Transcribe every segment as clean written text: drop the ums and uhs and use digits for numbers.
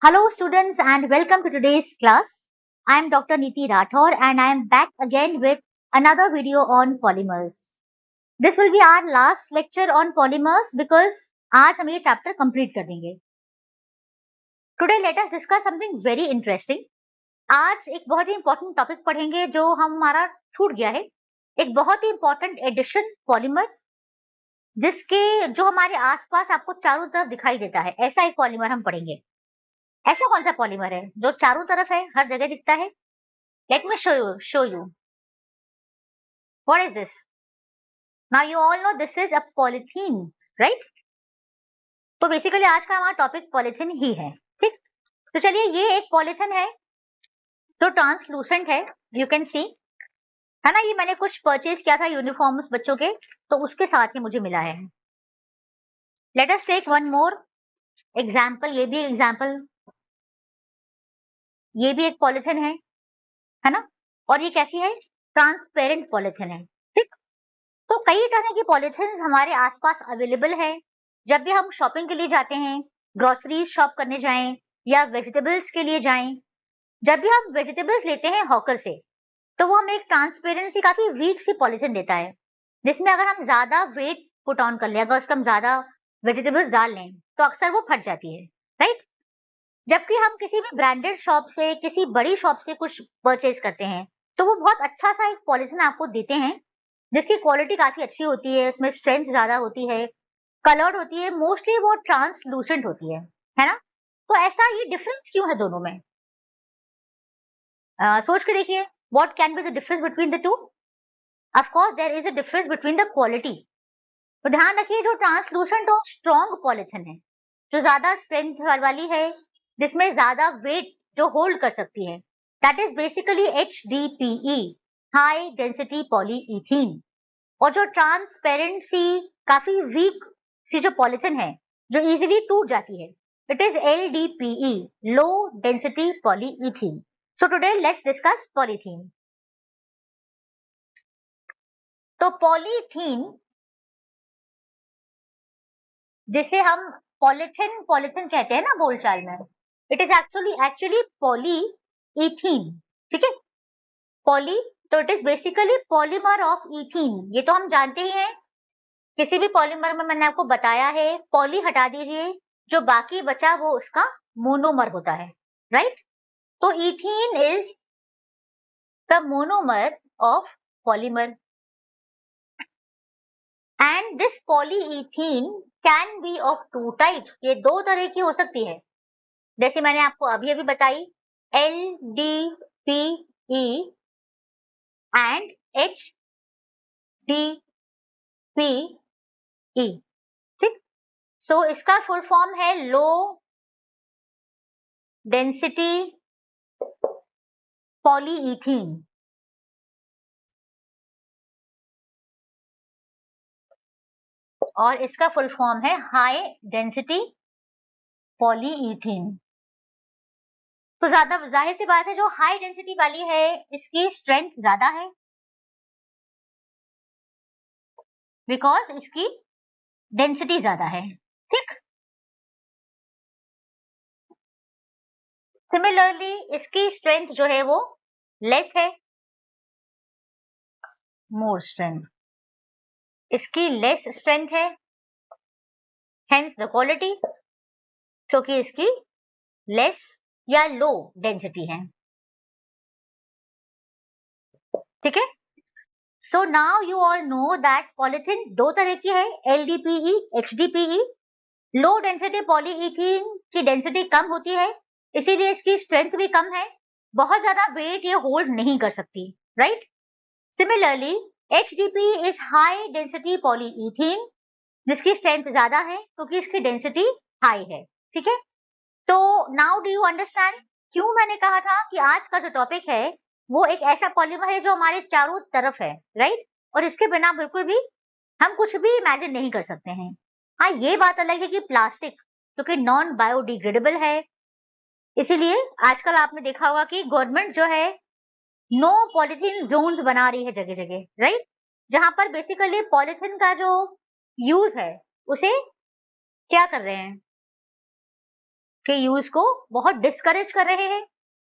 Hello students and welcome to today's class. I am Dr. Niti Rathore and I am back again with another video on polymers. This will be our last lecture on polymers because आज हम ये chapter complete कर देंगे. Today let us discuss something very interesting. आज एक बहुत ही important topic पढ़ेंगे जो हमारा छूट गया है. एक बहुत ही important addition polymer जिसके जो हमारे आसपास आपको चारों तरफ दिखाई देता है, ऐसा एक पॉलीमर हम पढ़ेंगे. ऐसा कौन सा पॉलीमर है जो चारों तरफ है, हर जगह दिखता है? Let me show you. What is this? Now you all know this is a polythene, right? तो बेसिकली आज का हमारा टॉपिक पॉलीथीन ही है, ठीक? तो चलिए ये एक पॉलीथीन है जो ट्रांसलूसेंट है, यू कैन सी, है ना? ये मैंने कुछ परचेज किया था यूनिफॉर्म्स बच्चों के, तो उसके साथ ही मुझे मिला है. Let us take one more example. ये भी एग्जाम्पल, ये भी एक पॉलीथीन है ना? और ये कैसी है? ट्रांसपेरेंट पॉलीथीन है, ठीक? तो कई तरह की पॉलीथीन हमारे आसपास अवेलेबल है. जब भी हम शॉपिंग के लिए जाते हैं, ग्रोसरीज शॉप करने जाएं या वेजिटेबल्स के लिए जाएं, जब भी हम वेजिटेबल्स लेते हैं हॉकर से, तो वो हमें एक ट्रांसपेरेंट सी काफी वीक सी पॉलीथीन देता है, जिसमें अगर हम ज्यादा वेट पुट ऑन कर लें, अगर उसका हम ज्यादा वेजिटेबल्स डाल लें, तो अक्सर वो फट जाती है, राइट? जबकि हम किसी भी ब्रांडेड शॉप से, किसी बड़ी शॉप से कुछ परचेज करते हैं, तो वो बहुत अच्छा सा एक पॉलीथीन आपको देते हैं जिसकी क्वालिटी काफी अच्छी होती है, उसमें स्ट्रेंथ ज्यादा होती है, कलर्ड होती है, मोस्टली वो ट्रांसलूसेंट होती है ना? तो ऐसा ये डिफरेंस क्यों है दोनों में? सोच के देखिए, what can be the difference between the two? Of course there is a difference between the quality. तो ध्यान रखिए, जो ट्रांसलूसेंट और स्ट्रॉन्ग पॉलीथीन है, जो ज्यादा स्ट्रेंथ वाली है, जिसमें ज्यादा वेट जो होल्ड कर सकती है, that is basically HDPE, high density polyethene. और जो ट्रांसपेरेंट सी काफी वीक सी जो पॉलीथीन है, जो इजीली टूट जाती है, it is LDPE, low density polyethene. So today let's discuss polythene. तो पॉलीथीन, जिसे हम पॉलीथीन कहते हैं ना बोलचाल में, इट इज एक्चुअली पॉलीइथीन, ठीक है? पॉली, तो it is basically polymer of ethene. ये तो हम जानते ही हैं. किसी भी पॉलीमर में मैंने आपको बताया है, पॉली हटा दीजिए, जो बाकी बचा वो उसका मोनोमर होता है, राइट? तो ethene is the monomer of polymer and this polyethene can be of two types. ये दो तरह की हो सकती है, जैसे मैंने आपको अभी अभी बताई, LDPE एंड HDPE, ठीक? सो इसका फुल फॉर्म है लो डेंसिटी पॉलीइथीन. और इसका फुल फॉर्म है हाई डेंसिटी पॉलीइथीन. तो ज्यादा जाहिर सी बात है, जो हाई डेंसिटी वाली है इसकी स्ट्रेंथ ज्यादा है, बिकॉज इसकी डेंसिटी ज्यादा है, ठीक? सिमिलरली इसकी स्ट्रेंथ जो है वो लेस है, मोर स्ट्रेंथ. इसकी लेस स्ट्रेंथ है, हेंस द क्वालिटी, क्योंकि इसकी लेस या लो डेंसिटी है, ठीक है? So now you all know that polythene दो तरह की है, LDPE, HDPE. Low density polyethene की डेंसिटी कम होती है, इसीलिए इसकी स्ट्रेंथ भी कम है, बहुत ज्यादा वेट ये होल्ड नहीं कर सकती, right? Similarly HDPE is high density polyethene, जिसकी स्ट्रेंथ ज्यादा है क्योंकि इसकी डेंसिटी हाई है, ठीक है? तो नाउ डू यू अंडरस्टैंड क्यों मैंने कहा था कि आज का जो टॉपिक है वो एक ऐसा पॉलीमर है जो हमारे चारों तरफ है, राइट? और इसके बिना बिल्कुल भी हम कुछ भी इमेजिन नहीं कर सकते हैं. हाँ, ये बात अलग है कि प्लास्टिक, क्योंकि नॉन बायोडिग्रेडेबल है, इसीलिए आजकल आपने देखा होगा कि गवर्नमेंट जो है नो पॉलीथीन जोन्स बना रही है जगह जगह, राइट? जहां पर बेसिकली पॉलीथीन का जो यूज है उसे क्या कर रहे हैं, के यूज को बहुत डिस्करेज कर रहे हैं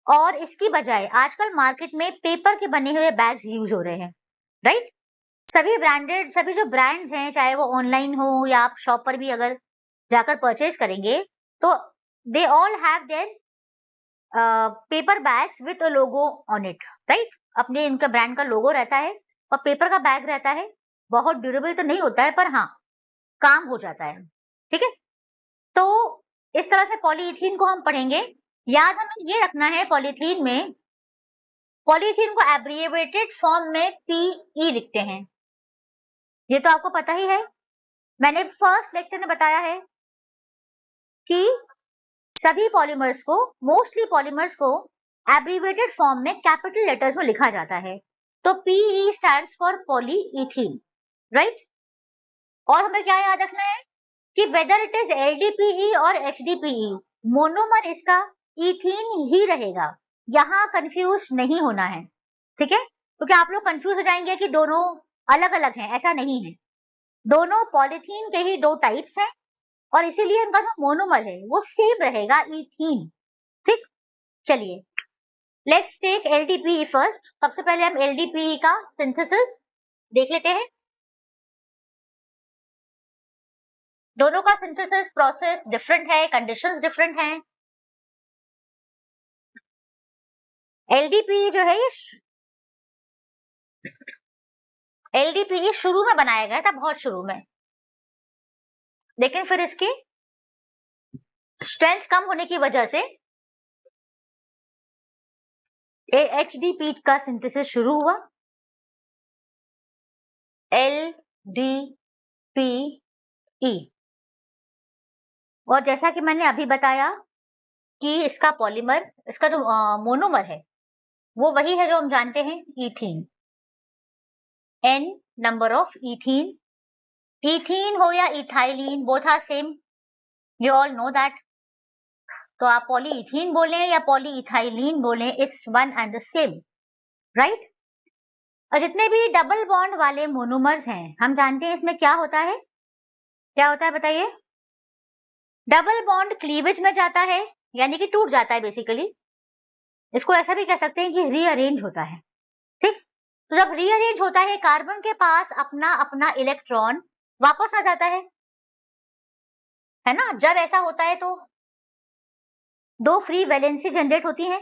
और इसकी बजाय आजकल मार्केट में पेपर के बने हुए बैग्स यूज हो रहे हैं, राइट। सभी जो ब्रांड्स हैं, चाहे वो ऑनलाइन हो या आप शॉप पर भी अगर जाकर परचेज करेंगे, तो they all have their paper bags with a logo on it, right. अपने इनका ब्रांड का लोगो रहता है और पेपर का बैग रहता है। बहुत ड्यूरेबल तो नहीं होता है, पर हाँ, काम हो जाता है, ठीक है। तो इस तरह से पॉलीइथीन को हम पढ़ेंगे। याद हमें ये रखना है, पॉलीथीन में पॉलीथीन को एब्रिएवेटेड फॉर्म में पीई लिखते हैं। ये तो आपको पता ही है, मैंने फर्स्ट लेक्चर में बताया है कि सभी पॉलीमर्स को, मोस्टली पॉलीमर्स को एब्रिवेटेड फॉर्म में कैपिटल लेटर्स में लिखा जाता है। तो PE stands for polyethene, right. और हमें क्या याद रखना है कि वेदर इट इज एलडीपीई और एचडीपीई, मोनोमर इसका इथीन ही रहेगा। यहाँ कंफ्यूज नहीं होना है, ठीक है। क्योंकि आप लोग कंफ्यूज हो जाएंगे कि दोनों अलग अलग हैं, ऐसा नहीं है। दोनों पॉलीथीन के ही दो टाइप्स हैं और इसीलिए इनका जो मोनोमर है वो सेम रहेगा, इथीन, ठीक। चलिए, लेट्स टेक एलडीपीई फर्स्ट। सबसे पहले हम एलडीपीई का सिंथेसिस देख लेते हैं। दोनों का सिंथेसिस प्रोसेस डिफरेंट है, कंडीशंस डिफरेंट हैं। एलडीपीई जो है, ये एलडीपीई शुरू में बनाया गया था, बहुत शुरू में, लेकिन फिर इसकी स्ट्रेंथ कम होने की वजह से एचडीपी का सिंथेसिस शुरू हुआ। एलडीपीई, और जैसा कि मैंने अभी बताया कि इसका पॉलीमर, इसका जो मोनोमर है वो वही है जो हम जानते हैं, ethene. n number of ethene, ethene हो या ethylene, both are same, you all know that. तो आप पॉलीइथीन बोलें या पॉलीइथाइलिन बोलें, it's one and the same, right. और जितने भी डबल बॉन्ड वाले मोनोमर्स हैं, हम जानते हैं इसमें क्या होता है, क्या होता है बताइए। डबल बॉन्ड क्लीवेज में जाता है, यानी कि टूट जाता है बेसिकली। इसको ऐसा भी कह सकते हैं कि रीअरेंज होता है, ठीक। तो जब रीअरेंज होता है, कार्बन के पास अपना अपना इलेक्ट्रॉन वापस आ जाता है ना। जब ऐसा होता है तो दो फ्री वैलेंसी जनरेट होती हैं,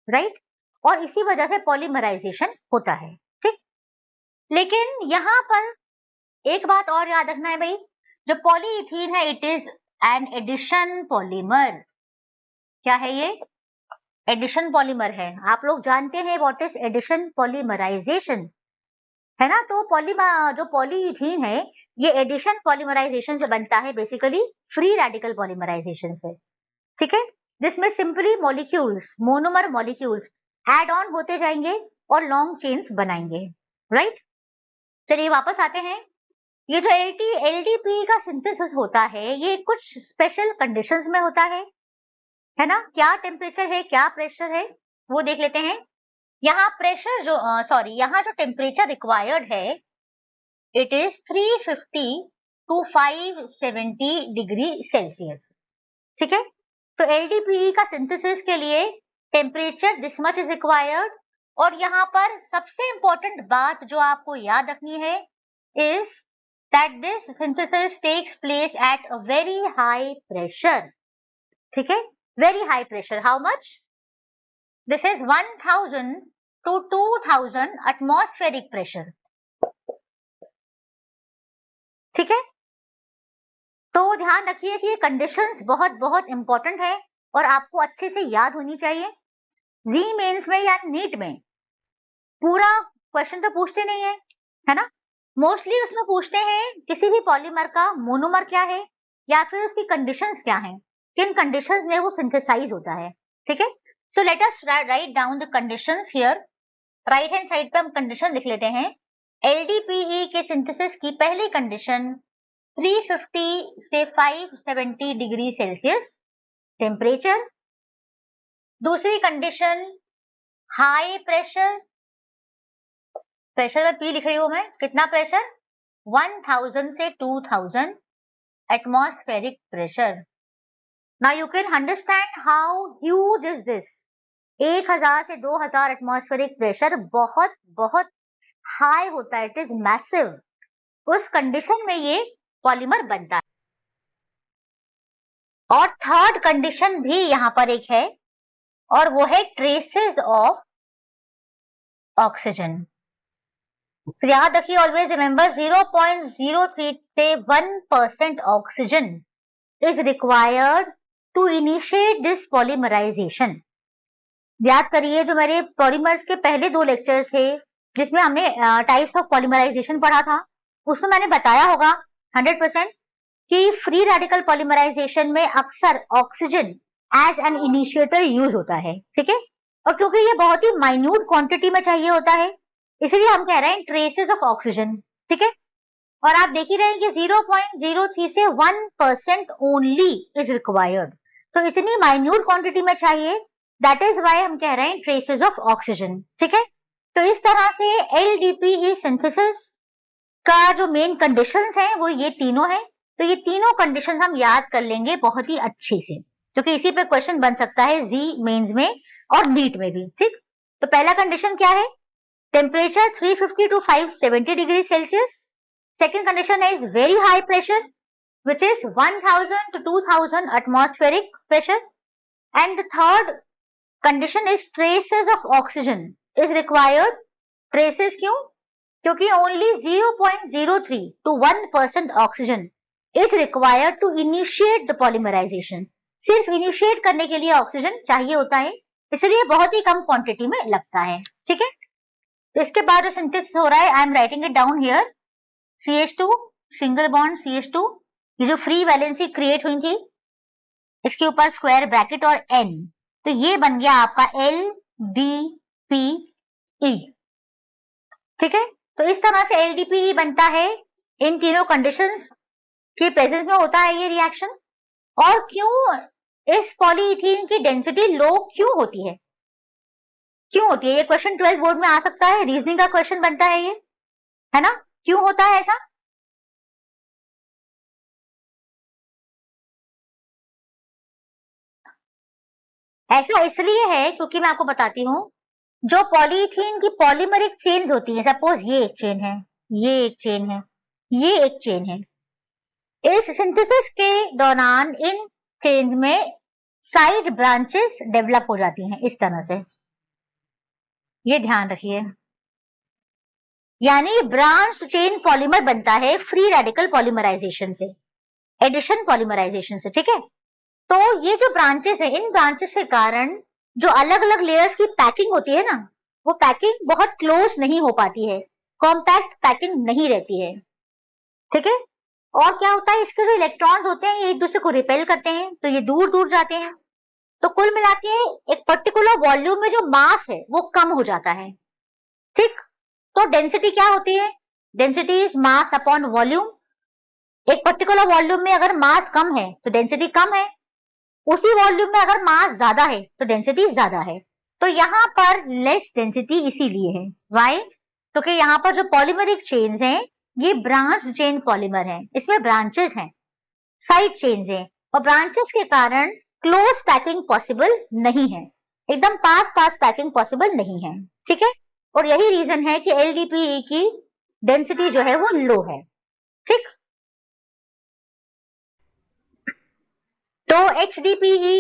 राइट। और इसी वजह से पॉलीमराइजेशन होता है, ठीक। लेकिन यहाँ पर एक बात और याद रखना है भाई, जो पॉलीइथीन है, it is an addition polymer. क्या है ये? एडिशन पॉलीमर है। आप लोग जानते हैं व्हाट इज एडिशन पॉलीमराइजेशन, है ना। तो जो पॉलीइथीन है, ये एडिशन पॉलीमराइजेशन से बनता है, बेसिकली फ्री रेडिकल पॉलीमराइजेशन से, ठीक है। जिसमें simply molecules, monomer molecules add on होते जाएंगे और लॉन्ग चेन्स बनाएंगे, राइट। चलिए वापस आते हैं। ये जो एलडीपी का सिंथेसिस होता है, ये कुछ स्पेशल कंडीशंस में होता है ना। क्या टेम्परेचर है, क्या प्रेशर है, वो देख लेते हैं। यहाँ प्रेशर जो यहाँ जो टेम्परेचर रिक्वायर्ड है, it is 350 to 570 degree Celsius, ठीक है। तो एलडीपीई का सिंथेसिस के लिए temperature this much is required. और यहाँ पर सबसे इंपॉर्टेंट बात जो आपको याद रखनी है is that this synthesis takes place at a very high pressure, ठीक है। Very high pressure, how much? This is 1000 to 2000 atmospheric pressure, ठीक है। तो ध्यान रखिए कि ये कंडीशंस बहुत बहुत इंपॉर्टेंट है और आपको अच्छे से याद होनी चाहिए। जी मेंस में या नीट में पूरा क्वेश्चन तो पूछते नहीं है ना। मोस्टली उसमें पूछते हैं किसी भी पॉलीमर का मोनोमर क्या है या फिर उसकी कंडीशंस क्या हैं, किन कंडीशंस में वो सिंथेसाइज होता है, ठीक है। So let us write down the conditions here. Right hand side पे हम कंडीशन लिख लेते हैं। एलडीपीई के सिंथेसिस की पहली कंडीशन 350 से 570 डिग्री सेल्सियस टेम्परेचर। दूसरी कंडीशन हाई प्रेशर, प्रेशर में पी लिख रही हूं मैं, कितना प्रेशर? 1000 से 2000 atmospheric pressure. Now you can understand how huge is this. 1000 से 2000 एटमॉस्फेरिक प्रेशर बहुत बहुत हाई होता है, इट इज मैसिव। उस कंडीशन में ये पॉलीमर बनता है। और थर्ड कंडीशन भी यहां पर एक है, और वो है ट्रेसेस ऑफ ऑक्सीजन। तो याद रखिए, ऑलवेज रिमेंबर 0.03 से 1% oxygen is required to initiate this polymerisation. याद करिए, जो मेरे पॉलीमर्स के पहले 2 लेक्चर्स थे जिसमें हमने टाइप्स ऑफ पॉलीमराइजेशन पढ़ा था, उसमें मैंने बताया होगा 100% कि फ्री रेडिकल पॉलीमराइजेशन में अक्सर oxygen as an initiator use होता है, ठीक है। और क्योंकि ये बहुत ही माइन्यूट क्वांटिटी में चाहिए होता है, इसलिए हम कह रहे हैं ट्रेसेस ऑफ ऑक्सीजन, ठीक है। और आप देख ही रहे हैं कि 0.03 से 1% ओनली इज रिक्वायर्ड। तो इतनी माइन्यूट क्वांटिटी में चाहिए, दैट इज वाई हम कह रहे हैं ट्रेसेस ऑफ ऑक्सीजन, ठीक है। तो इस तरह से एलडीपीई सिंथेसिस का जो मेन कंडीशंस हैं वो ये तीनों हैं। तो ये तीनों कंडीशंस हम याद कर लेंगे बहुत ही अच्छे से, क्योंकि इसी पे क्वेश्चन बन सकता है जी मेंस में और नीट में भी, ठीक। तो पहला कंडीशन क्या है, temperature 350 to 570 degree Celsius. Second condition is very high pressure which is 1000 to 2000 atmospheric pressure, and the third condition is traces of oxygen is required। traces क्यों, क्योंकि only 0.03 to 1% oxygen is required to initiate the polymerisation. सिर्फ initiate करने के लिए oxygen चाहिए होता है, इसलिए बहुत ही कम क्वांटिटी में लगता है, ठीक है। तो इसके बाद जो सिंथेसिस हो रहा है, I am writing it down here, CH2 single bond CH2, ये जो फ्री वैलेंसी क्रिएट हुई थी इसके ऊपर स्क्वायर ब्रैकेट और N, तो ये बन गया आपका LDPE, ठीक है। तो इस तरह से LDPE बनता है, इन तीनों कंडीशंस के प्रेजेंस में होता है ये रिएक्शन। और क्यों इस पॉलीइथीन की डेंसिटी लो क्यों होती है, क्यों होती है, ये क्वेश्चन 12 बोर्ड में आ सकता है, रीजनिंग का क्वेश्चन बनता है ये, है ना। क्यों होता है ऐसा, ऐसा इसलिए है क्योंकि मैं आपको बताती हूँ, जो पॉलीइथीन की पॉलीमरिक चेन होती है, सपोज ये एक चेन है, ये एक चेन है, ये एक चेन है, इस सिंथेसिस के दौरान इन चेन्स में साइड ब्रांचेस डेवलप हो जाती हैं इस तरह से, ये ध्यान रखिए। यानी ब्रांच चेन पॉलीमर बनता है फ्री रेडिकल पॉलीमराइजेशन से, एडिशन पॉलीमराइजेशन से, ठीक है। तो ये जो ब्रांचेस है, इन ब्रांचेस के कारण जो अलग अलग लेयर्स की पैकिंग होती है ना, वो पैकिंग बहुत क्लोज नहीं हो पाती है, कॉम्पैक्ट पैकिंग नहीं रहती है, ठीक है। और क्या होता है, इसके जो इलेक्ट्रॉन्स होते हैं ये एक दूसरे को रिपेल करते हैं, तो ये दूर दूर जाते हैं। तो कुल मिला के एक पर्टिकुलर वॉल्यूम में जो मास है वो कम हो जाता है, ठीक। तो डेंसिटी क्या होती है, density is mass upon volume. एक पर्टिकुलर वॉल्यूम में अगर मास कम है तो डेंसिटी कम है, उसी वॉल्यूम में अगर मास ज्यादा है तो डेंसिटी ज्यादा है। तो यहाँ पर लेस डेंसिटी इसीलिए है, वाई, क्योंकि यहाँ पर जो पॉलीमरिक चेन्स हैं ये ब्रांच चेन पॉलीमर है, इसमें ब्रांचेस हैं, साइड चेन्स हैं, और ब्रांचेस के कारण क्लोज पैकिंग पॉसिबल नहीं है, एकदम पास पास पैकिंग पॉसिबल नहीं है, ठीक है। और यही रीजन है कि LDPE की डेंसिटी जो है वो लो है, ठीक। तो HDPE,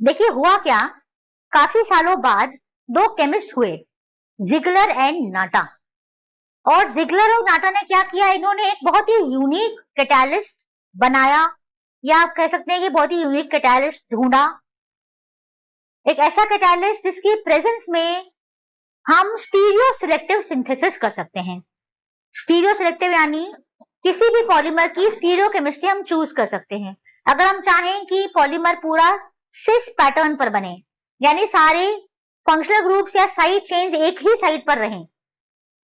देखिए हुआ क्या, काफी सालों बाद 2 केमिस्ट हुए, जिगलर एंड नाटा। और जिगलर और नाटा ने क्या किया, इन्होंने एक बहुत ही यूनिक कैटालिस्ट बनाया, या आप कह सकते हैं कि बहुत ही यूनिक कैटालिस्ट ढूंढा, एक ऐसा कैटालिस्ट जिसकी प्रेजेंस में हम स्टीरियो सिलेक्टिव सिंथेसिस कर सकते हैं। स्टीरियो सिलेक्टिव यानी किसी भी पॉलीमर की स्टीरियो केमिस्ट्री हम चूज कर सकते हैं। अगर हम चाहें कि पॉलीमर पूरा सिस पैटर्न पर बने, यानी सारे फंक्शनल ग्रुप्स या साइड चेन्स एक ही साइड पर रहें,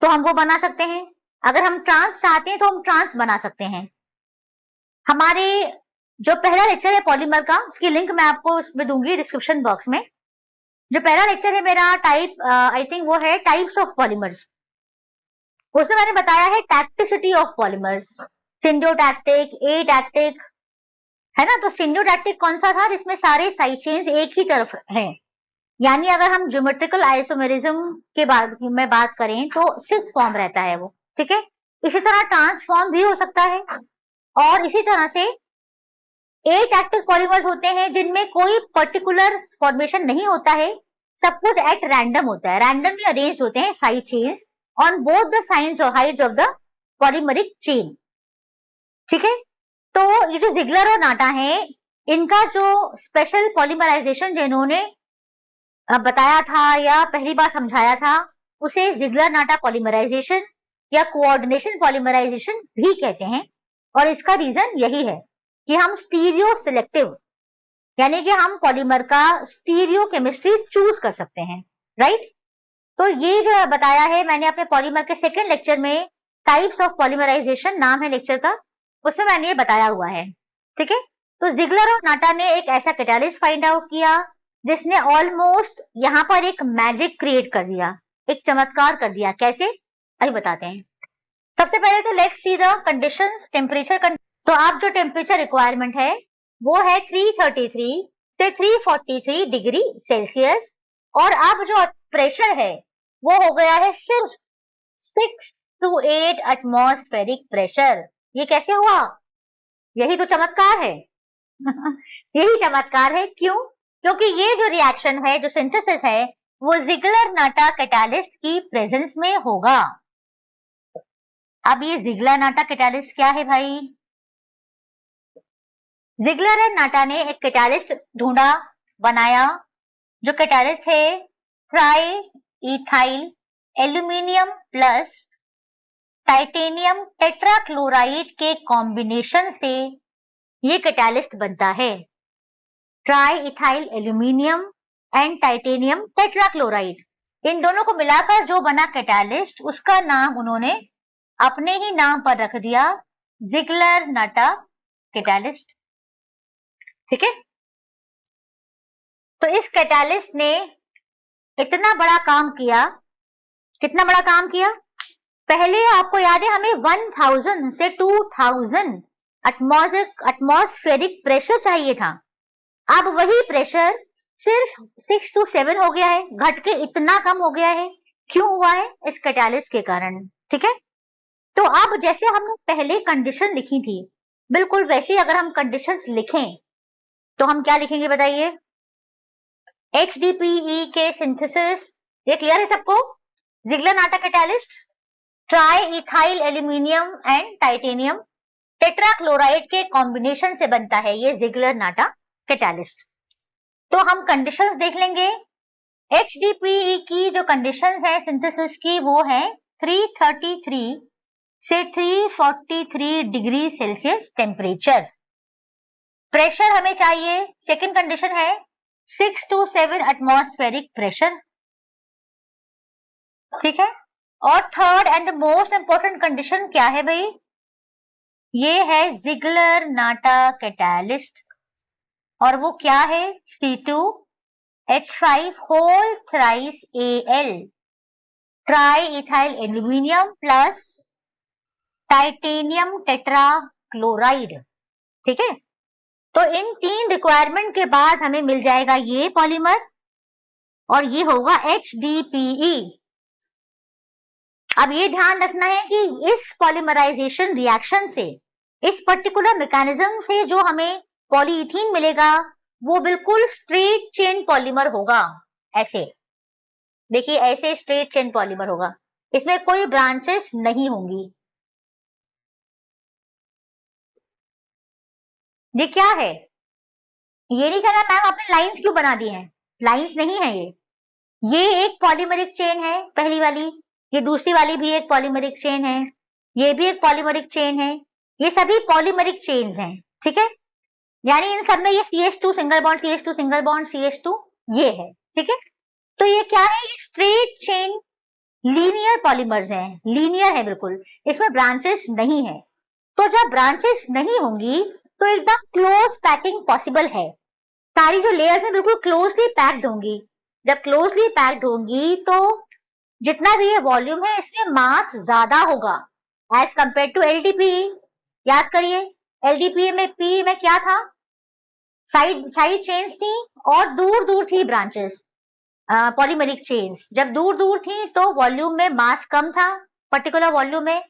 तो हम वो बना सकते हैं। अगर हम ट्रांस चाहते हैं तो हम ट्रांस बना सकते हैं। हमारे जो पहला लेक्चर है पॉलीमर का, उसकी लिंक मैं आपको उसमें दूंगी डिस्क्रिप्शन बॉक्स में। जो पहला लेक्चर है मेरा टाइप, आई थिंक वो है टाइप्स ऑफ पॉलीमर्स, उसमें मैंने बताया है टैक्टिसिटी ऑफ पॉलीमर्स, सिंडियोटैक्टिक, एटैक्टिक, है ना। तो सिंडियोटैक्टिक कौन सा था, जिसमें सारे साइड चेन्स एक ही तरफ हैं। यानी अगर हम ज्योमेट्रिकल आइसोमेरिज्म के बारे में बात करें तो सिस फॉर्म रहता है वो, ठीक है। इसी तरह ट्रांसफॉर्म भी हो सकता है। और इसी तरह से एटैक्टिक पॉलीमर्स होते हैं जिनमें कोई पर्टिकुलर फॉर्मेशन नहीं होता है, सब कुछ एट रैंडम होता है, रैंडमली अरेंज्ड होते हैं side chains on both the sides और sides of the polymeric chain, ठीक है। तो ये जो जिगलर और नाटा है, इनका जो स्पेशल पॉलीमराइजेशन जिन्होंने बताया था या पहली बार समझाया था, उसे जिगलर नाटा पॉलीमराइजेशन या कोऑर्डिनेशन पॉलीमराइजेशन भी कहते हैं। और इसका रीजन यही है कि हम स्टीरियो सिलेक्टिव, यानी कि हम पॉलीमर का स्टीरियो केमिस्ट्री चूज कर सकते हैं, राइट। तो ये जो बताया है मैंने अपने पॉलीमर के सेकेंड लेक्चर में, टाइप्स ऑफ पॉलीमराइजेशन नाम है लेक्चर का, उसमें मैंने ये बताया हुआ है, ठीक है। तो जिगलर और नाटा ने एक ऐसा कैटालिस्ट फाइंड आउट किया जिसने ऑलमोस्ट यहाँ पर एक मैजिक क्रिएट कर दिया, एक चमत्कार कर दिया। कैसे, अभी बताते हैं। सबसे पहले तो let's see the conditions, temperature. तो आप जो टेम्परेचर रिक्वायरमेंट है वो है 333 से 343 डिग्री सेल्सियस, और अब जो प्रेशर है वो हो गया है सिर्फ 6 to 8 एटमॉस्फेरिक प्रेशर। ये कैसे हुआ, यही तो चमत्कार है यही चमत्कार है। क्यों? क्योंकि ये जो रिएक्शन है, जो सिंथेसिस है, वो जिगलर नाटा कैटालिस्ट की प्रेजेंस में होगा। अब ये जिगलर नाटा कैटालिस्ट क्या है भाई? जिगलर एंड नाटा ने एक कैटालिस्ट ढूंढा, बनाया, जो कैटालिस्ट है try ethyl aluminium plus titanium tetrachloride के कॉम्बिनेशन से ये कैटालिस्ट बनता है। Try ethyl aluminium and titanium tetrachloride, इन दोनों को मिलाकर जो बना कैटालिस्ट, उसका नाम उन्होंने अपने ही नाम पर रख दिया, जिगलर नाटा कैटालिस्ट, ठीक है। तो इस कैटालिस्ट ने इतना बड़ा काम किया, कितना बड़ा काम किया? पहले आपको याद है हमें 1000 से 2000 एटमॉस्फेरिक प्रेशर चाहिए था। अब वही प्रेशर सिर्फ 6 to 7 हो गया है, घट के इतना कम हो गया है। क्यों हुआ है? इस कैटालिस्ट के कारण, ठीक है। तो अब जैसे हमने पहले कंडीशन लिखी थी, बिल्कुल वैसे ही अगर हम कंडीशंस लिखें तो हम क्या लिखेंगे बताइए? HDPE के सिंथेसिस, ये क्लियर है सबको? Ziggler NATA catalyst try ethyl aluminium and titanium tetrachloride के कॉम्बिनेशन से बनता है ये जिगलर नाटा कैटालिस्ट। तो हम कंडीशंस देख लेंगे। HDPE की जो कंडीशंस है सिंथेसिस की, वो है 333 से 343 डिग्री सेल्सियस टेम्परेचर। प्रेशर हमें चाहिए, सेकेंड कंडीशन है 6 to 7 एटमॉस्फेरिक प्रेशर, ठीक है। और third and the most important condition क्या है भाई? ये है जिगलर नाटा कैटालिस्ट, और वो क्या है? C2H5 whole thrice Al tri ethyl aluminium plus titanium tetrachloride, ठीक है। तो इन तीन रिक्वायरमेंट के बाद हमें मिल जाएगा ये पॉलीमर, और ये होगा HDPE। अब ये ध्यान रखना है कि इस पॉलीमराइजेशन रिएक्शन से, इस पर्टिकुलर मैकेनिज्म से जो हमें पॉलीइथीन मिलेगा, वो बिल्कुल स्ट्रेट चेन पॉलीमर होगा। ऐसे देखिए, ऐसे स्ट्रेट चेन पॉलीमर होगा, इसमें कोई ब्रांचेस नहीं होंगी। ये क्या है? ये नहीं कहना मैम आपने लाइंस क्यों बना दी हैं, लाइंस नहीं है ये एक पॉलीमरिक चेन है पहली वाली, ये दूसरी वाली भी एक पॉलीमरिक चेन है, ये भी एक पॉलीमरिक चेन है, ये सभी पॉलीमरिक चेन्स हैं, ठीक है। यानी इन सब में ये CH2 single bond, CH2 single bond, CH2 ये है, ठीक है। तो ये क्या है? ये स्ट्रेट चेन लीनियर पॉलीमर्स हैं, लीनियर है बिल्कुल, इसमें ब्रांचेस नहीं है। तो जब ब्रांचेस नहीं होंगी तो एकदम क्लोज पैकिंग पॉसिबल है, सारी जो लेयर्स हैं बिल्कुल क्लोजली पैक्ड होंगी। जब क्लोजली पैक्ड होंगी तो जितना भी ये वॉल्यूम है, इसमें मास ज्यादा होगा एज कंपेयर टू LDPE। याद करिए, LDPE में P में क्या था? साइड साइड चेन्स थी और दूर दूर थी ब्रांचेस, पॉलीमेरिक चेन्स। जब दूर दूर थी तो वॉल्यूम में मास कम था, पर्टिकुलर वॉल्यूम में।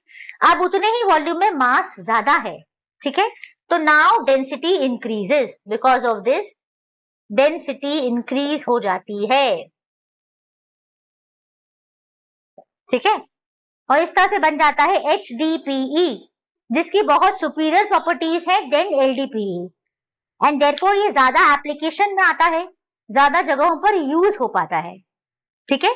अब उतने ही वॉल्यूम में मास ज्यादा है, ठीक है। तो now density increases, because of this density increase हो जाती है, ठीक है। और इस तरह से बन जाता है HDPE, जिसकी बहुत सुपीरियर प्रॉपर्टीज है देन LDPE, एंड देयरफॉर ये ज्यादा एप्लीकेशन में आता है, ज्यादा जगहों पर यूज हो पाता है, ठीक है।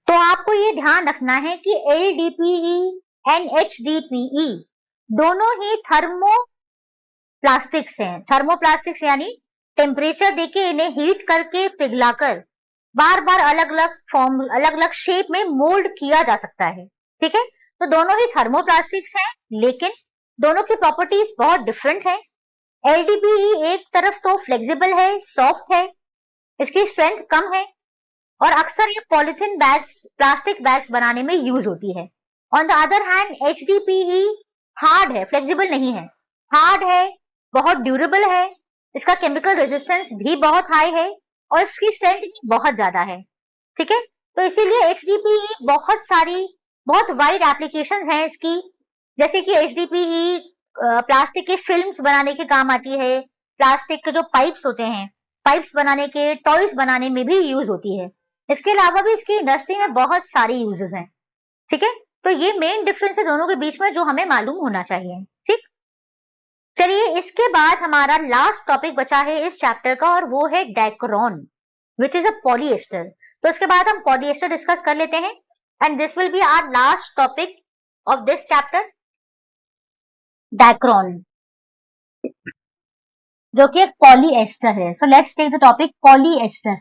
तो आपको ये ध्यान रखना है कि LDPE एंड HDPE दोनों ही थर्मोप्लास्टिक्स हैं। थर्मोप्लास्टिक्स यानी टेम्परेचर देके इन्हें हीट करके पिघलाकर बार बार अलग अलग फॉर्म, अलग अलग शेप में मोल्ड किया जा सकता है, ठीक है। तो दोनों ही थर्मोप्लास्टिक्स हैं, लेकिन दोनों की प्रॉपर्टीज बहुत डिफरेंट है। LDPE एक तरफ तो फ्लेक्सिबल है, सॉफ्ट है, इसकी स्ट्रेंथ कम है और अक्सर ये पॉलिथीन बैग्स, प्लास्टिक बैग्स बनाने में यूज होती है। On the other hand HDPE hard है, फ्लेक्सिबल नहीं है, हार्ड है, बहुत ड्यूरेबल है, इसका केमिकल रेजिस्टेंस भी बहुत हाई है और इसकी स्ट्रेंथ भी बहुत ज्यादा है, ठीक है। तो इसीलिए HDPE बहुत वाइड एप्लीकेशन है इसकी, जैसे कि HDPE प्लास्टिक के फिल्म्स बनाने के काम आती है, प्लास्टिक के जो पाइप्स होते हैं, पाइप्स बनाने के, टॉयज बनाने में भी यूज होती है। इसके अलावा भी इसकी इंडस्ट्री में बहुत सारी यूजेस हैं, ठीक है। तो ये मेन डिफरेंस है दोनों के बीच में जो हमें मालूम होना चाहिए, ठीक। चलिए, इसके बाद हमारा लास्ट टॉपिक बचा है इस चैप्टर का और वो है डाइक्रोन, विच इज अ पॉलीएस्टर। तो इसके बाद हम पॉलीएस्टर डिस्कस कर लेते हैं and this will be our last topic of this chapter, Dacron, जो कि एक पॉलीएस्टर है। So let's take the topic polyester.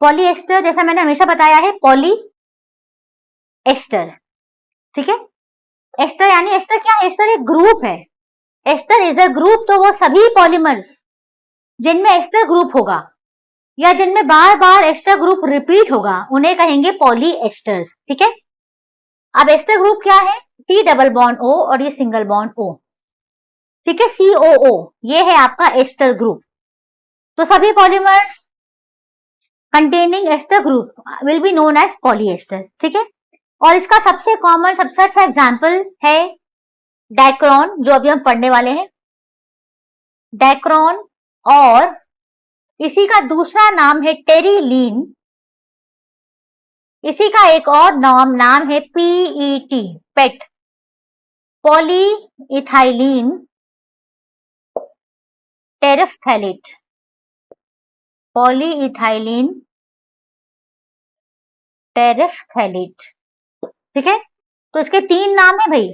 Polyester जैसा मैंने हमेशा बताया है, पॉली एस्टर, ठीक है। एस्टर यानी एस्टर क्या है? एस्टर एक ग्रुप है। एस्टर इज अ ग्रुप, तो वो सभी पॉलीमर्स जिनमें एस्टर ग्रुप होगा या जिनमें बार बार एस्टर ग्रुप रिपीट होगा उन्हें कहेंगे पॉलीएस्टर्स, ठीक है। अब एस्टर ग्रुप क्या है? T डबल बॉन्ड O और ये सिंगल बॉन्ड O, ठीक है, COO, ये है आपका एस्टर ग्रुप। तो सभी polymers containing ester group will be known as polyester, ठीक है। और इसका सबसे कॉमन, सबसे अच्छा एग्जाम्पल है डाइक्रोन, जो अभी हम पढ़ने वाले हैं, डाइक्रोन। और इसी का दूसरा नाम है टेरिलीन, इसी का एक और नाम है PET, पेट, पॉली इथाइलीन टेरेफ्थैलेट, पॉली इथाइलीन टेरेफ्थैलेट, ठीक है। तो इसके 3 नाम है भाई,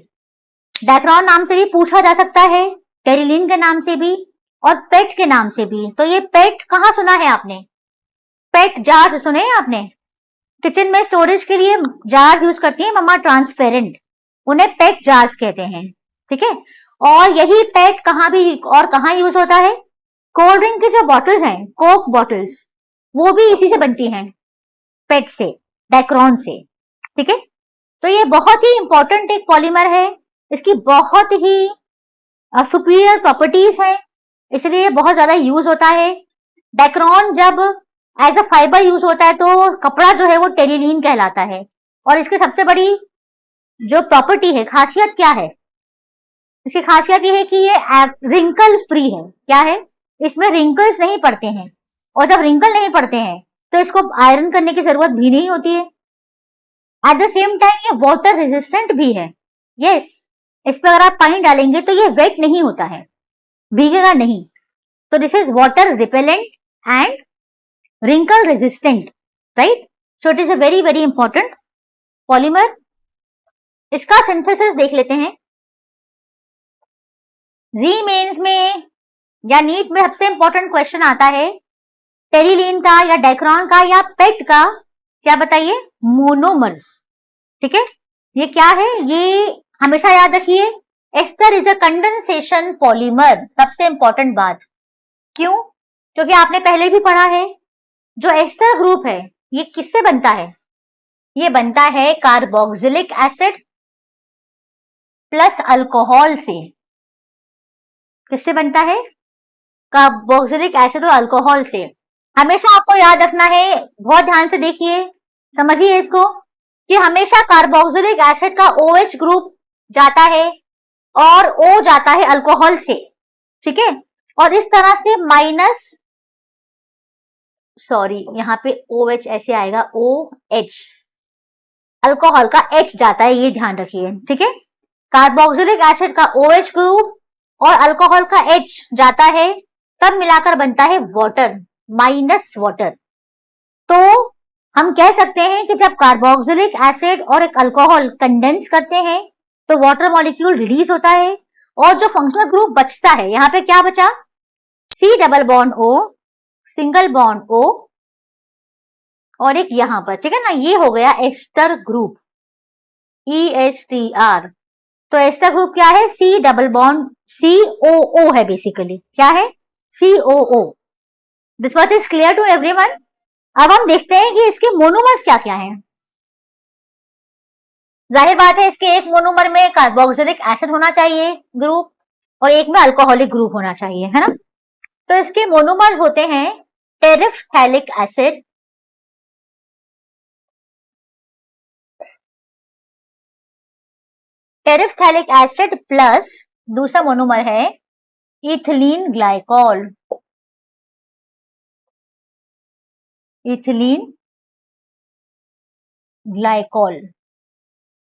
डाइक्रोन नाम से भी पूछा जा सकता है, टेरिलीन के नाम से भी और पेट के नाम से भी। तो ये पेट कहाँ सुना है आपने? पेट जार सुने हैं आपने? किचन में स्टोरेज के लिए जार यूज करती है मम्मा, ट्रांसपेरेंट, उन्हें पेट जार्स कहते हैं, ठीक है। और यही पेट कहाँ भी और कहाँ यूज होता है? कोल्ड ड्रिंक की जो बॉटल्स हैं, कोक बॉटल्स, वो भी इसी से बनती हैं, पेट से, डाइक्रोन से, ठीक है। तो ये बहुत ही इंपॉर्टेंट एक पॉलीमर है, इसकी बहुत ही सुपीरियर प्रॉपर्टीज है, इसलिए बहुत ज्यादा यूज होता है। डाइक्रोन जब एज अ फाइबर यूज होता है तो कपड़ा जो है वो टेरिलीन कहलाता है। और इसकी सबसे बड़ी जो प्रॉपर्टी है, खासियत क्या है? इसकी खासियत ये है कि ये रिंकल फ्री है। क्या है? इसमें रिंकल्स नहीं पड़ते हैं, और जब रिंकल नहीं पड़ते हैं तो इसको आयरन करने की जरूरत भी नहीं होती है। एट द सेम टाइम ये वाटर रेजिस्टेंट भी है। यस, इस पर अगर आप पानी डालेंगे तो ये वेट नहीं होता है, भीगेगा नहीं। तो this is water repellent and wrinkle resistant, right? So it is a very very important polymer. इसका सिंथेसिस देख लेते हैं। री मेंस में या नीट में सबसे इंपॉर्टेंट क्वेश्चन आता है टेरिलीन का या डाइक्रोन का या पेट का, क्या बताइए? मोनोमर्स, ठीक है। ये क्या है? ये हमेशा याद रखिए, ester is a condensation polymer. सबसे इंपॉर्टेंट बात, क्यों? क्योंकि आपने पहले भी पढ़ा है, जो एस्टर ग्रुप है ये किससे बनता है? ये बनता है कार्बोक्सिलिक एसिड प्लस अल्कोहल से, किससे बनता है? कार्बोक्सिलिक एसिड और अल्कोहल से। हमेशा आपको याद रखना है, बहुत ध्यान से देखिए, समझिए इसको, कि हमेशा कार्बोक्सिलिक एसिड का OH ग्रुप जाता है और O जाता है अल्कोहल से, ठीक है। और इस तरह से माइनस, सॉरी यहाँ पे OH ऐसे आएगा, OH, अल्कोहल का H जाता है, ये ध्यान रखिए, ठीक है। कार्बोक्सिलिक एसिड का OH ग्रुप और अल्कोहल का H जाता है, तब मिलाकर बनता है वाटर, माइनस वाटर। तो हम कह सकते हैं कि जब कार्बोक्सिलिक एसिड और एक अल्कोहल कंडेंस करते हैं तो वाटर मॉलिक्यूल रिलीज होता है, और जो फंक्शनल ग्रुप बचता है, यहाँ पे क्या बचा? C double bond O, single bond O, और एक यहाँ पर, ठीक है ना, ये हो गया एस्टर ग्रुप, ESTR। तो एस्टर ग्रुप क्या है? C डबल बॉन्ड COO है, बेसिकली क्या है? COO। This much is clear to everyone. अब हम देखते हैं कि इसके मोनोमर्स क्या क्या हैं। जाहिर बात है, इसके एक मोनोमर में कार्बोक्सिलिक एसिड होना चाहिए ग्रुप, और एक में अल्कोहलिक ग्रुप होना चाहिए, है ना। तो इसके मोनोमर्स होते हैं टेरिफ्थैलिक एसिड, टेरिफ्थैलिक एसिड प्लस दूसरा मोनोमर है इथिलीन ग्लाइकॉल, इथिलीन ग्लाइकॉल।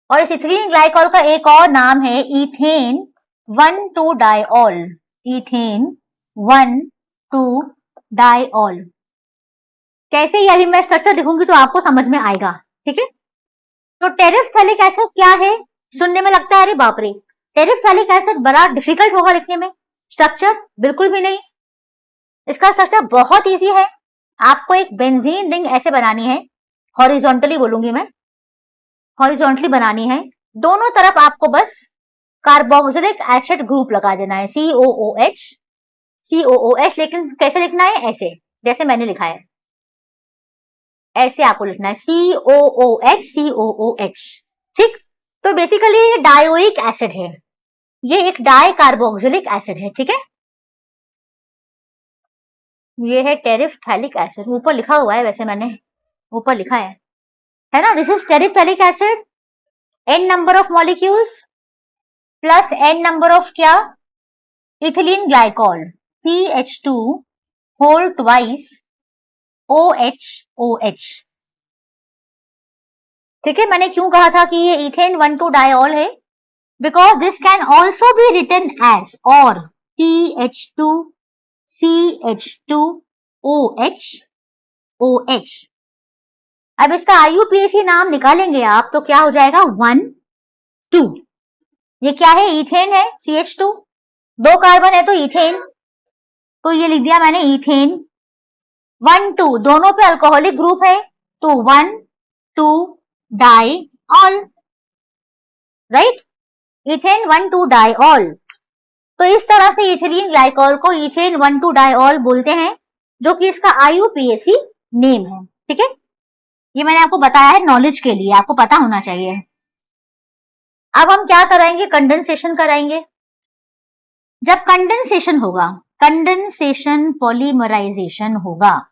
और इस इथिलीन ग्लाइकॉल का एक और नाम है इथेन 1,2-डाइऑल, इथेन 1,2-डाइऑल। कैसे? ये अभी मैं स्ट्रक्चर लिखूंगी तो आपको समझ में आएगा, ठीक है। तो टेरिफ्थैलिक एसिड क्या है? सुनने में लगता है अरे बाप रे, टेरिफ्थैलिक एसिड बड़ा डिफिकल्ट होगा लिखने में। स्ट्रक्चर बिल्कुल भी नहीं, इसका स्ट्रक्चर बहुत इजी है। आपको एक बेंजीन रिंग ऐसे बनानी है, हॉरिजॉन्टली बोलूंगी मैं, हॉरिजॉन्टली बनानी है। दोनों तरफ आपको बस कार्बोक्सिलिक एसिड ग्रुप लगा देना है, COOH, COOH। लेकिन कैसे लिखना है? ऐसे, जैसे मैंने लिखा है, ऐसे आपको लिखना है, COOH, COOH, ठीक। तो बेसिकली ये डायोइक एसिड है, ये एक डाई कार्बोक्सिलिक एसिड है, ठीक है। ये है टेरिफ्थैलिक एसिड, ऊपर लिखा हुआ है, वैसे मैंने ऊपर लिखा है ना। This is terephthalic acid, n number of molecules plus n number of क्या? Ethylene glycol, CH2 whole twice OH, ठीक है। मैंने क्यों कहा था कि ये इथेन 1,2-डाइऑल है? Because this can also be written as और CH2 CH2OH OH। अब इसका IUPAC नाम निकालेंगे आप तो क्या हो जाएगा? 1 2। ये क्या है? इथेन है, CH2, 2 कार्बन है तो इथेन, तो ये लिख दिया मैंने इथेन। 1 2 दोनों पे अल्कोहलिक ग्रुप है तो 1 2-डाइऑल, राइट, इथेन 1,2-डाइऑल। तो इस तरह से इथिलीन ग्लाइकॉल को इथेन 1,2-डाइऑल बोलते हैं, जो कि इसका IUPAC नेम है, ठीक है। ये मैंने आपको बताया है नॉलेज के लिए, आपको पता होना चाहिए। अब हम क्या कराएंगे? कंडेंसेशन कराएंगे। जब कंडेंसेशन होगा, कंडेंसेशन पॉलीमराइजेशन होगा,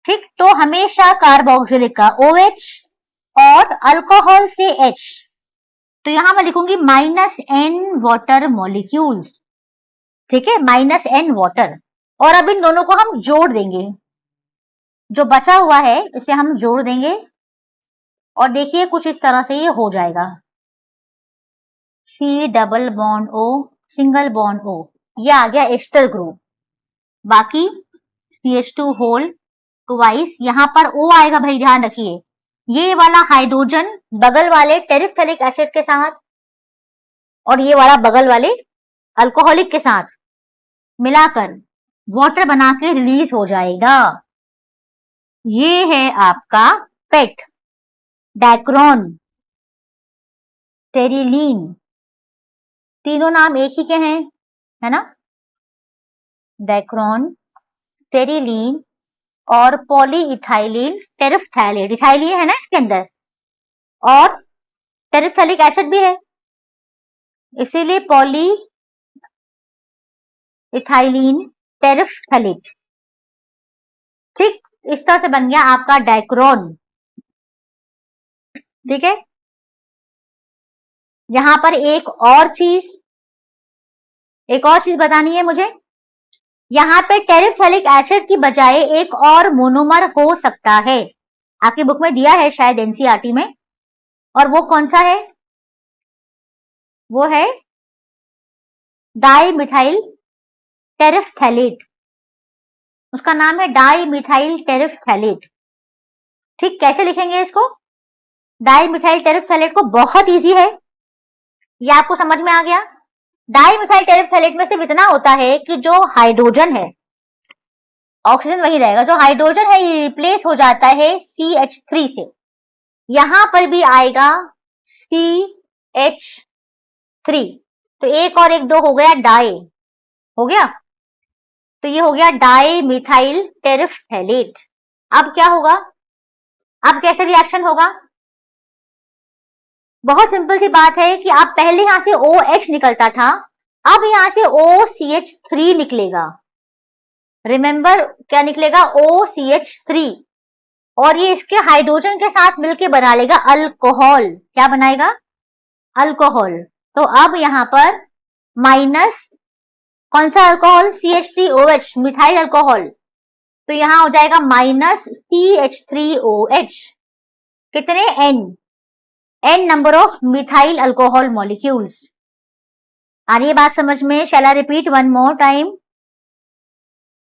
ठीक, तो हमेशा कार्बोक्सिलिक का OH और अल्कोहल से H, तो यहां मैं लिखूंगी -N वाटर मॉलिक्यूल्स, ठीक है, -N वाटर। और अब इन दोनों को हम जोड़ देंगे, जो बचा हुआ है इसे हम जोड़ देंगे, और देखिए कुछ इस तरह से ये हो जाएगा, C double bond O, single bond O, ये आ गया एस्टर ग्रुप। बाकी CH2 होल ट्वाइस, यहां पर O आएगा भाई, ध्यान रखिए, ये वाला हाइड्रोजन बगल वाले टेरिफ्थैलिक एसिड के साथ और ये वाला बगल वाले अल्कोहलिक के साथ मिलाकर वाटर बना के रिलीज हो जाएगा। ये है आपका पेट, डैक्रोन, टेरिलीन, तीनों नाम एक ही के हैं, है ना, डैक्रोन, टेरिलीन और पॉलीइथाइलिन टेरिफ्थैलेट, इथाइलिन है ना इसके अंदर, और टेरिफ्थैलिक एसिड भी है, इसीलिए पॉली इथाइलिन टेरिफ्थैलेट। ठीक, इस तरह से बन गया आपका डाइक्रोन। ठीक है, यहां पर एक और चीज बतानी है मुझे। यहाँ पे टेरिफ्थैलिक एसिड की बजाय एक और मोनोमर हो सकता है, आपकी बुक में दिया है शायद एनसीईआरटी में, और वो कौन सा है? वो है डाइमिथाइल टेरिफ्थैलेट। उसका नाम है डाइमिथाइल टेरिफ्थैलेट। ठीक, कैसे लिखेंगे इसको? डाइमिथाइल टेरिफ्थैलेट को बहुत इजी है, ये आपको समझ में आ गया। डाइमिथाइल टेरिफ्थैलेट में सिर्फ इतना होता है कि जो हाइड्रोजन है, ऑक्सीजन वही रहेगा, जो हाइड्रोजन है ये रिप्लेस हो जाता है CH3 से। यहां पर भी आएगा CH3, तो एक और एक दो हो गया, डाई हो गया, तो ये हो गया डाई मिथाइल टेरिफ्थैलेट। अब क्या होगा? अब कैसे रिएक्शन होगा? बहुत सिंपल सी बात है कि आप पहले यहां से OH निकलता था, अब यहां से OCH3 निकलेगा। रिमेंबर क्या निकलेगा? OCH3, और ये इसके हाइड्रोजन के साथ मिलके बना लेगा अल्कोहल। क्या बनाएगा? अल्कोहल। तो अब यहां पर माइनस कौन सा अल्कोहल? CH3OH, मिथाइल अल्कोहल, तो यहां हो जाएगा माइनस CH3OH। कितने? N number of methyl alcohol molecules. आ रही है बात समझ में? Shall I repeat one more time?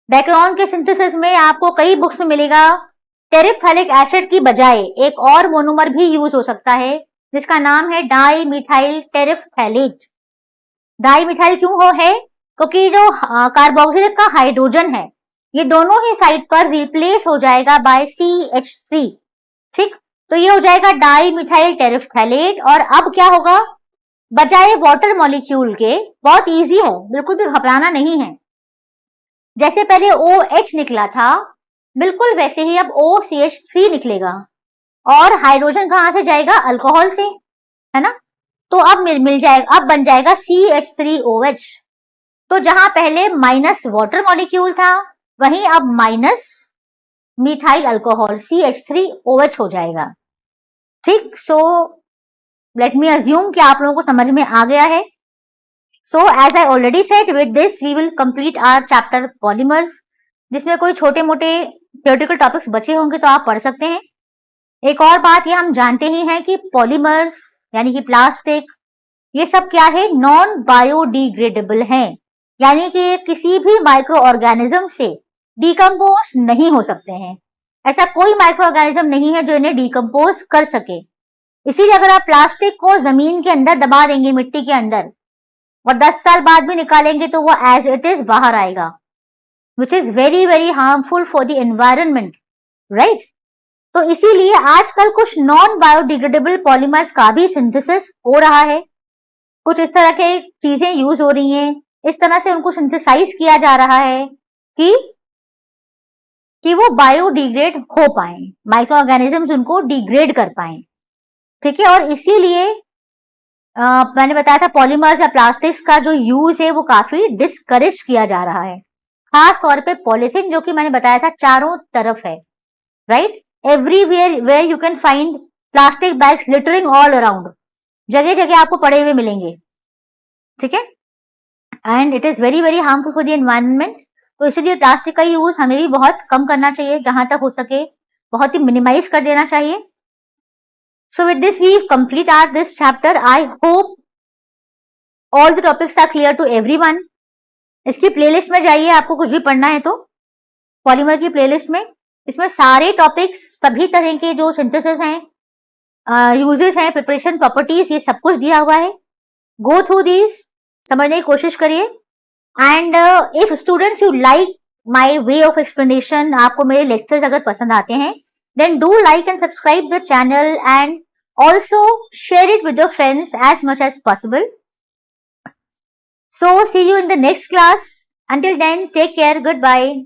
Dacron के सिंथेसिस में आपको कई बुक्स में मिलेगा, टेरिफ्थैलिक एसिड की बजाय एक और मोनोमर भी यूज हो सकता है, जिसका नाम है डाइमिथाइल टेरिफ्थैलेट। डाइमिथाइल क्यों हो है? क्योंकि जो कार्बोक्सिल का हाइड्रोजन है, ये दोनों ही साइड पर रिप्लेस हो जाएगा बाय CH3। ठीक, तो ये हो जाएगा डाइमिथाइल टेरिफ्थैलेट। और अब क्या होगा? बजाय वाटर मॉलिक्यूल के, बहुत इजी है, बिल्कुल भी घबराना नहीं है, जैसे पहले OH निकला था, बिल्कुल वैसे ही अब OCH3 निकलेगा, और हाइड्रोजन कहां से जाएगा? अल्कोहल से, है ना? तो अब मिल जाएगा, अब बन जाएगा CH3OH। तो जहां पहले माइनस वाटर मॉलिक्यूल था, वहीं अब माइनस मिथाइल अल्कोहल CH3OH हो जाएगा। ठीक, सो लेट मी अज्यूम कि आप लोगों को समझ में आ गया है। So as I already said, with this we will complete our chapter polymers, जिसमें कोई छोटे मोटे theoretical topics बचे होंगे तो आप पढ़ सकते हैं। एक और बात ये हम जानते ही हैं कि पॉलीमर्स यानी कि प्लास्टिक, ये सब क्या है? नॉन बायोडिग्रेडेबल हैं, यानी कि किसी भी माइक्रो ऑर्गेनिज्म से डिकम्पोज नहीं हो सकते हैं। ऐसा कोई माइक्रो ऑर्गेनिज्म नहीं है जो इन्हें डिकम्पोज कर सके। इसीलिए अगर आप प्लास्टिक को जमीन के अंदर दबा देंगे, मिट्टी के अंदर, और 10 साल बाद भी निकालेंगे तो वो एज इट इज बाहर आएगा, which is very very harmful for the environment, right? तो इसीलिए आजकल कुछ नॉन बायोडिग्रेडेबल पॉलीमर्स का भी सिंथेसिस हो रहा है, कुछ इस तरह के चीजें यूज हो रही हैं, इस तरह से उनको सिंथेसाइज किया जा रहा है कि वो बायोडिग्रेड हो पाए, माइक्रो ऑर्गेनिजम्स उनको डिग्रेड कर पाए। ठीक है, और इसीलिए मैंने बताया था पॉलीमर्स या प्लास्टिक्स का जो यूज है वो काफी डिस्करेज किया जा रहा है, खास तौर पे पॉलिथीन, जो कि मैंने बताया था चारों तरफ है, right? Everywhere where you can find plastic bags littering all around, जगह जगह आपको पड़े हुए मिलेंगे। ठीक है, and it is very very harmful for the environment. तो इसलिए प्लास्टिक का यूज हमें भी बहुत कम करना चाहिए, जहां तक हो सके बहुत ही मिनिमाइज कर देना चाहिए। So with this we complete this chapter. I hope all the topics are clear to everyone. इसकी प्लेलिस्ट में जाइए, आपको कुछ भी पढ़ना है तो पॉलीमर की प्लेलिस्ट में, इसमें सारे टॉपिक्स, सभी तरह के जो सिंथेसिस हैं, यूजेस हैं, प्रिपरेशन, प्रॉपर्टीज, ये सब कुछ दिया हुआ है। गो थ्रू दीज, समझने की कोशिश करिए। And if students you like my way of explanation, आपको मेरे लेक्चर्स अगर पसंद आते हैं, then do like and subscribe the channel and also share it with your friends as much as possible. So see you in the next class. Until then, take care. Goodbye.